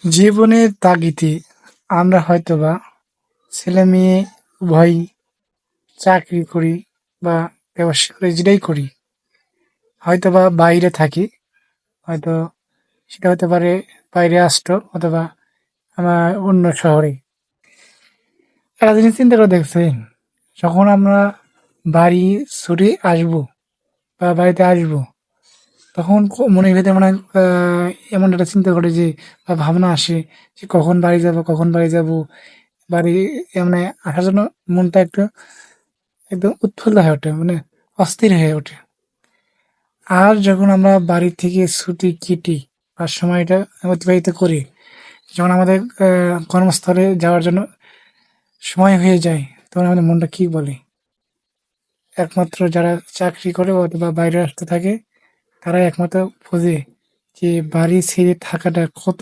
জীবনের তাগিদে আমরা হয়তোবা ছেলে-মেয়ে উভয়ই চাকরি করি বা ব্যবসা করি, যেটাই করি, হয়তোবা বাইরে থাকি। হয়তো সেটা হতে পারে বাইরে রাষ্ট্র অথবা আমার অন্য শহরে। একটা জিনিস চিন্তা করে দেখছেন? যখন আমরা বাড়ি ছুটে আসবো বা বাড়িতে আসবো, তখন মনের ভেতরে মনে হয় এমন একটা চিন্তা করে যে বা ভাবনা আসে যে কখন বাড়ি যাবো, কখন বাড়ি যাবো? বাড়ি মানে আসার জন্য মনটা একটু একদম উৎফুল্ল হয়ে ওঠে, মানে অস্থির হয়ে ওঠে। আর যখন আমরা বাড়ি থেকে ছুটি কেটে বা সময়টা অতিবাহিত করি, যখন আমাদের কর্মস্থলে যাওয়ার জন্য সময় হয়ে যায়, তখন আমাদের মনটা কি বলে? একমাত্র যারা চাকরি করে অথবা বাইরে রাষ্ট্রে থাকে, তারাই একমাত্র বোঝে যে বাড়ি ছেড়ে থাকাটা কত